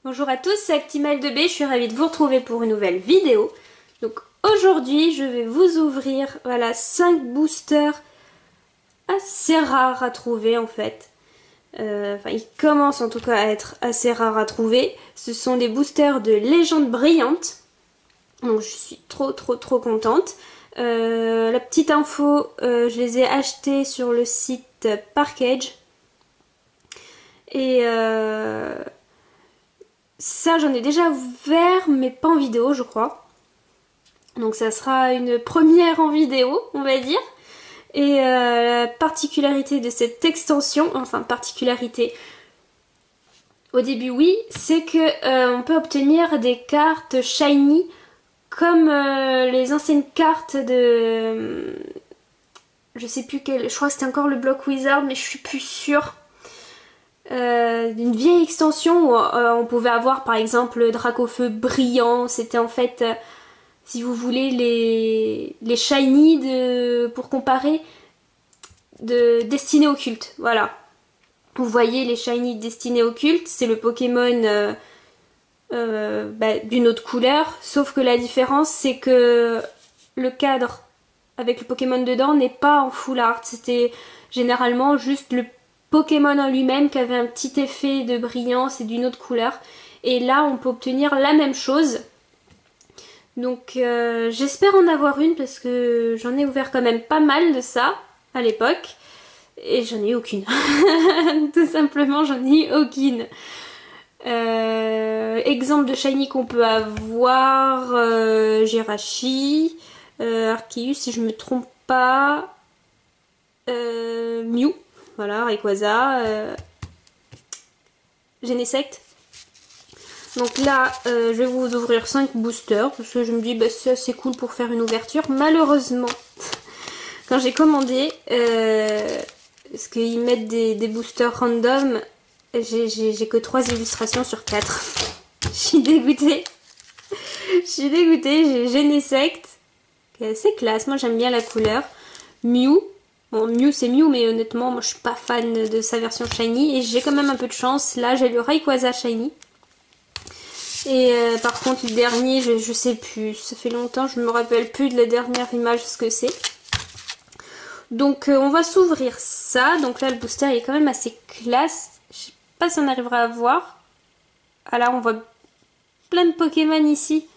Bonjour à tous, c'est Actimel2B, je suis ravie de vous retrouver pour une nouvelle vidéo. Donc aujourd'hui, je vais vous ouvrir, voilà, 5 boosters assez rares à trouver en fait. Enfin, ils commencent en tout cas à être assez rares à trouver. Ce sont des boosters de Légende Brillante. Donc je suis trop contente. La petite info, je les ai achetés sur le site Parkage. Et ça, j'en ai déjà ouvert, mais pas en vidéo, je crois. Donc ça sera une première en vidéo, on va dire. Et la particularité de cette extension, enfin particularité, au début oui, c'est que on peut obtenir des cartes shiny comme les anciennes cartes de... je sais plus quelle, je crois que c'était encore le Block Wizard, mais je suis plus sûre. D'une vieille extension où on pouvait avoir par exemple le Dracofeu brillant, c'était en fait... si vous voulez les shiny pour comparer de Destinée Occulte, voilà. Vous voyez les shiny Destinée Occulte, c'est le Pokémon d'une autre couleur, sauf que la différence c'est que le cadre avec le Pokémon dedans n'est pas en full art, c'était généralement juste le Pokémon en lui-même qui avait un petit effet de brillance et d'une autre couleur. Et là on peut obtenir la même chose. Donc j'espère en avoir une parce que j'en ai ouvert quand même pas mal de ça à l'époque. Et j'en ai aucune. Tout simplement, j'en ai aucune. Exemple de shiny qu'on peut avoir, Jirachi, Arceus si je me trompe pas, Mew, voilà, Rayquaza, Genesect. Donc là, je vais vous ouvrir 5 boosters parce que je me dis bah ça c'est cool pour faire une ouverture. Malheureusement, quand j'ai commandé, parce qu'ils mettent des boosters random, j'ai que 3 illustrations sur 4. Je suis dégoûtée. Je suis dégoûtée. J'ai Genesect, qui est assez classe. Moi j'aime bien la couleur. Mew. Bon, Mew c'est Mew, mais honnêtement, moi je suis pas fan de sa version shiny. Et j'ai quand même un peu de chance. Là, j'ai le Rayquaza shiny. Et par contre, le dernier, je sais plus. Ça fait longtemps, je me rappelle plus de la dernière image, ce que c'est. Donc on va s'ouvrir ça. Donc là le booster il est quand même assez classe. Je sais pas si on arrivera à voir. Ah là on voit plein de Pokémon ici.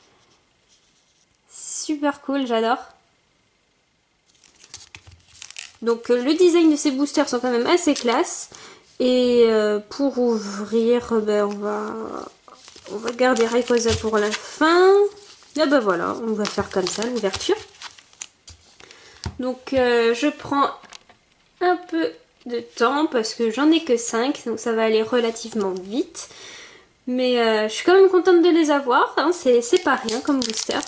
Super cool, j'adore. Donc le design de ces boosters sont quand même assez classe. Et pour ouvrir, ben, on va garder Rayquaza pour la fin. Et ben voilà, on va faire comme ça l'ouverture. Donc je prends un peu de temps parce que j'en ai que 5, donc ça va aller relativement vite. Mais je suis quand même contente de les avoir, hein, c'est pas rien comme booster.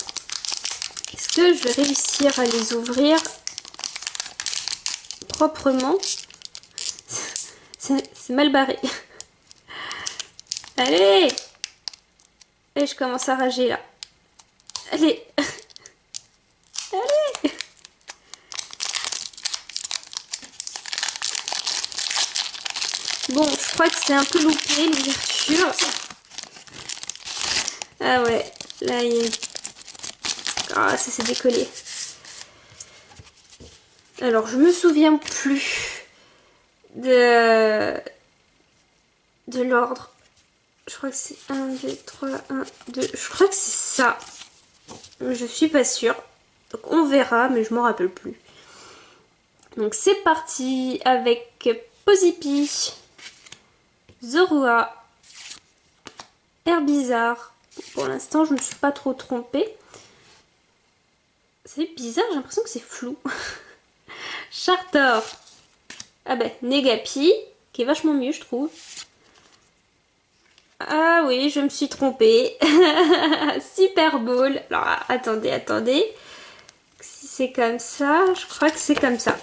Est-ce que je vais réussir à les ouvrir proprement? C'est mal barré. Allez! Et je commence à rager là. Allez! Allez! Bon, je crois que c'est un peu loupé l'ouverture. Ah ouais, là il y a... Ah, ça s'est décollé. Alors, je me souviens plus de l'ordre. Je crois que c'est 1, 2, 3, 1, 2. Je crois que c'est ça. Je suis pas sûre. Donc on verra, mais je m'en rappelle plus. Donc c'est parti avec Pozipi, Zorua, Herbizarre. Pour l'instant, je ne me suis pas trop trompée. C'est bizarre, j'ai l'impression que c'est flou. Chartor. Ah ben, Negapi, qui est vachement mieux, je trouve. Ah oui, je me suis trompée. Super Ball. Alors, attendez. Si c'est comme ça, je crois que c'est comme ça.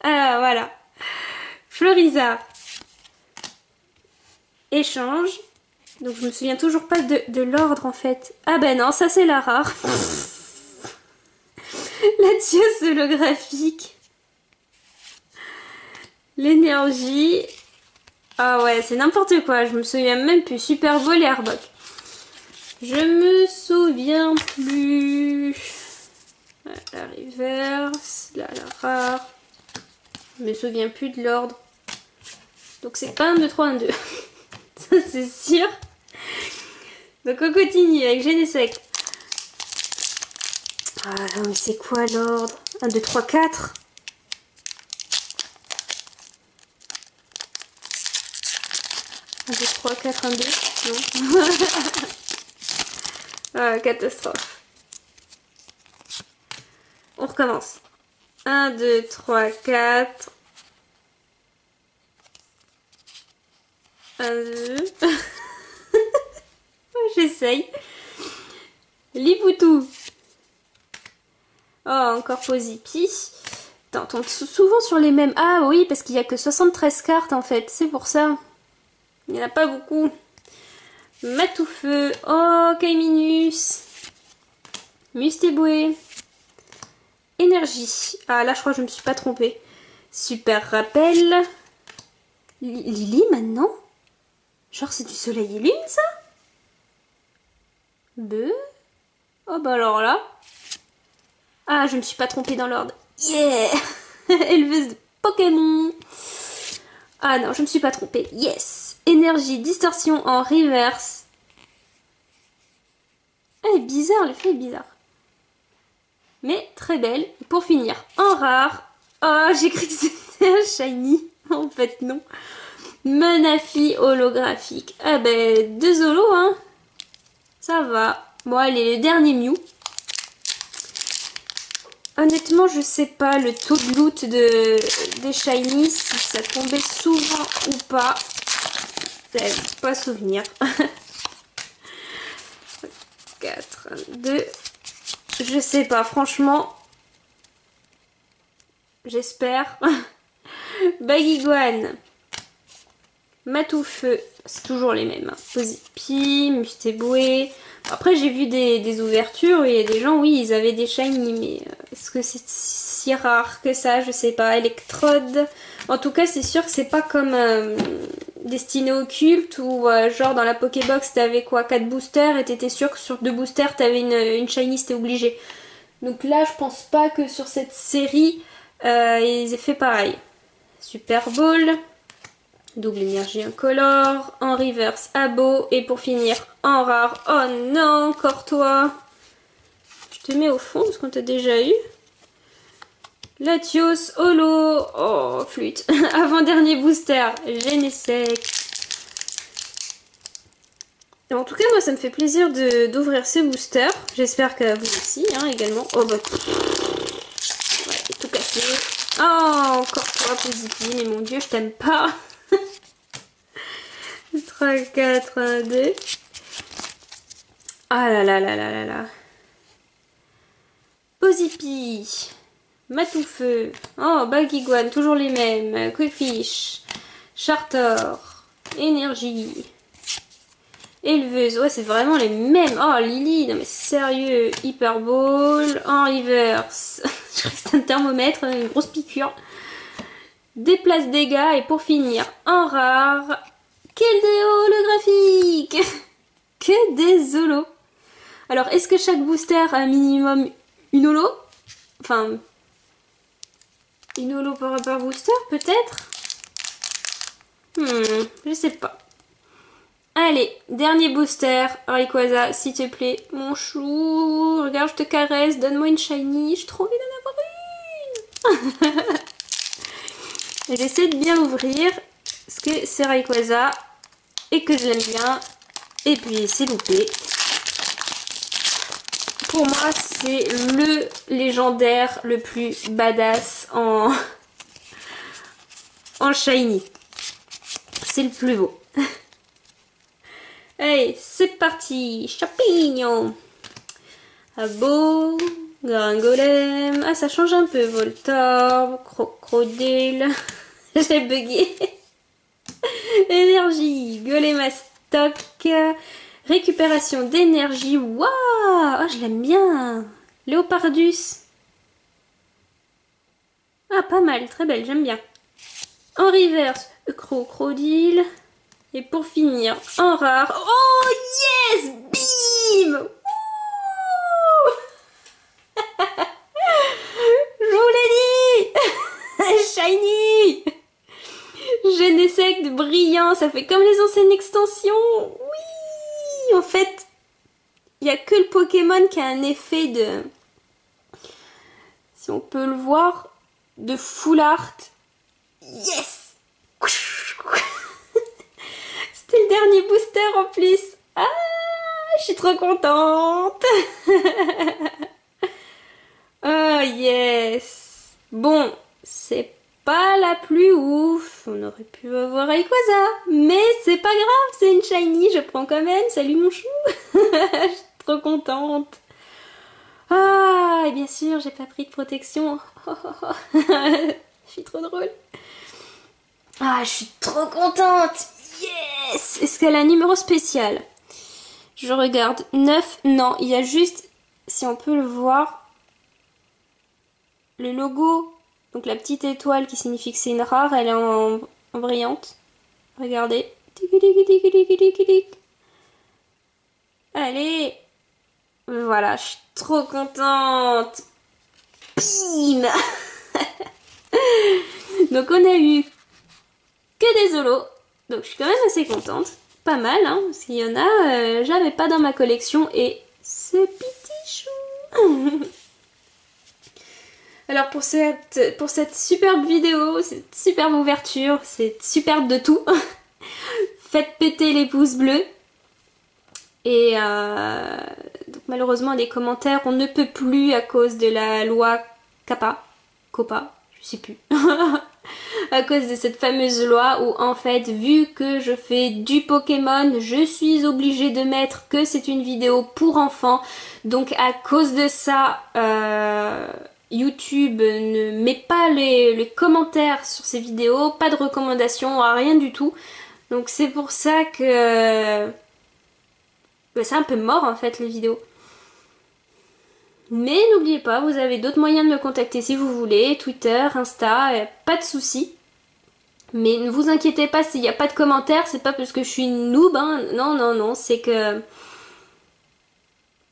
Ah, voilà. Floriza. Échange. Donc, je me souviens toujours pas de l'ordre, en fait. Ah ben non, ça c'est la rare. La dieuse holographique. L'énergie. Ah ouais, c'est n'importe quoi, je me souviens même plus. Super Bowl et Arbok. Je me souviens plus. La reverse, là, la rare. Je me souviens plus de l'ordre. Donc c'est pas 1, 2, 3, 1, 2. Ça c'est sûr. Donc on continue avec Genesect. Ah non mais c'est quoi l'ordre? 1, 2, 3, 4. 1, 2, 3, 4, 1, 2. Non. Ah, catastrophe. On recommence. 1, 2, 3, 4. 1, 2. J'essaye. Lipoutou. Oh, encore Posipi. On tombe souvent sur les mêmes. Ah oui, parce qu'il n'y a que 73 cartes en fait. C'est pour ça. Il n'y en a pas beaucoup. Matoufeu. Oh, Kaiminus. Mustéboué. Énergie. Ah là, je crois que je me suis pas trompée. Super rappel. Lily maintenant? Genre, c'est du soleil et lune ça? Beuh. Oh bah alors là. Ah, je me suis pas trompée dans l'ordre. Yeah. Éleveuse de Pokémon. Ah non, je me suis pas trompée. Yes. Énergie, distorsion en reverse. Elle est bizarre, l'effet est bizarre. Mais très belle. Pour finir, en rare. Oh, j'ai cru que c'était un shiny. En fait, non. Manafi holographique. Ah ben, 2 holos, hein. Ça va. Bon, allez, le dernier Mew. Honnêtement, je sais pas le taux de loot des shiny, si ça tombait souvent ou pas. Pas souvenir. 4, 2. Je sais pas, franchement. J'espère. Baguiguane. Matoufeu. C'est toujours les mêmes. Hein. Posipi, Mustéboué. Après, j'ai vu des ouvertures. Il y a des gens, oui, ils avaient des shiny. Mais est-ce que c'est si rare que ça? Je sais pas. Electrode. En tout cas, c'est sûr que c'est pas comme Destiné Occulte où, genre, dans la Pokébox, t'avais quoi? 4 boosters et t'étais sûr que sur 2 boosters, t'avais une shiny, c'était obligé. Donc là, je pense pas que sur cette série, ils aient fait pareil. Super Bowl. Double énergie incolore, en reverse abo et pour finir en rare. Oh non, encore toi. Je te mets au fond parce qu'on t'a déjà eu. Latios, holo, oh flûte. Avant-dernier booster, Genesect. En tout cas, moi ça me fait plaisir d'ouvrir ces boosters. J'espère que vous aussi hein, également. Oh bah. Ouais, tout cassé. Oh, encore toi, Posipi, mais mon dieu, je t'aime pas. 3, 4, 1, 2. Ah là là là là là là. Posipi. Matoufeu. Oh, Baguiguane, toujours les mêmes. Quickfish. Chartor. Énergie. Éleveuse. Ouais, c'est vraiment les mêmes. Oh, Lily. Non mais sérieux. Hyper Ball. En reverse. Je crois que c'est un thermomètre, une grosse piqûre. Déplace dégâts. Et pour finir, en rare. Quel déo holographique. Que des holos. Alors, est-ce que chaque booster a un minimum une holo? Enfin, une holo par booster, peut-être? Je sais pas. Allez, dernier booster. Rayquaza, s'il te plaît. Mon chou, regarde, je te caresse. Donne-moi une shiny. J'ai trop envie d'en avoir une. J'essaie de bien l'ouvrir. Parce que c'est Rayquaza. Et que je l'aime bien. Et puis, c'est loupé. Pour moi, c'est le légendaire le plus badass en shiny. C'est le plus beau. Allez, c'est parti. Champignon. Abo. Gringolem. Ah, ça change un peu. Voltorb. Crocodile. J'ai bugué. Énergie. Golémastoc. Récupération d'énergie. Waouh! Oh, je l'aime bien. Léopardus. Ah, pas mal. Très belle. J'aime bien. En reverse. Crocodile. Et pour finir, un rare. Oh yes! Bim! Ouh. Je vous l'ai dit! Shiny! Jeune sec de brillant, ça fait comme les anciennes extensions. Oui! En fait, il n'y a que le Pokémon qui a un effet de... Si on peut le voir, de full art. Yes! C'était le dernier booster en plus. Ah! Je suis trop contente! Oh yes! Bon, c'est pas la plus ouf. On aurait pu avoir Rayquaza. Mais c'est pas grave, c'est une shiny, je prends quand même. Salut mon chou! Je suis trop contente. Ah, et bien sûr, j'ai pas pris de protection. Je suis trop drôle. Ah, je suis trop contente. Yes! Est-ce qu'elle a un numéro spécial? Je regarde. 9, non, il y a juste, si on peut le voir, le logo. Donc la petite étoile qui signifie que c'est une rare, elle est en brillante. Regardez. Allez! Voilà, je suis trop contente. Bim. Donc on a eu que des holos. Donc je suis quand même assez contente. Pas mal, hein, parce qu'il y en a, j'avais pas dans ma collection. Et ce petit chou. Alors pour cette superbe vidéo, cette superbe ouverture, cette superbe de tout, faites péter les pouces bleus. Et donc malheureusement les commentaires, on ne peut plus à cause de la loi COPPA, je sais plus. À cause de cette fameuse loi où en fait, vu que je fais du Pokémon, je suis obligée de mettre que c'est une vidéo pour enfants. Donc à cause de ça, YouTube ne met pas les commentaires sur ces vidéos, pas de recommandations, rien du tout. Donc c'est pour ça que c'est un peu mort en fait les vidéos. Mais n'oubliez pas, vous avez d'autres moyens de me contacter si vous voulez, Twitter, Insta, pas de soucis. Mais ne vous inquiétez pas s'il n'y a pas de commentaires, c'est pas parce que je suis une noob, hein. Non, non, non, c'est que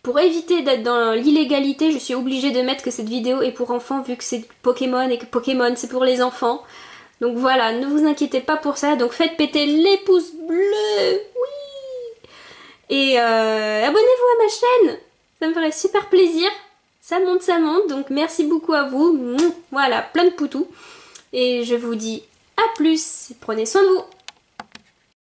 pour éviter d'être dans l'illégalité, je suis obligée de mettre que cette vidéo est pour enfants vu que c'est Pokémon et que Pokémon c'est pour les enfants. Donc voilà, ne vous inquiétez pas pour ça, donc faites péter les pouces bleus, oui. Et abonnez-vous à ma chaîne, ça me ferait super plaisir. Ça monte, donc merci beaucoup à vous. Voilà, plein de poutous. Et je vous dis à plus, prenez soin de vous.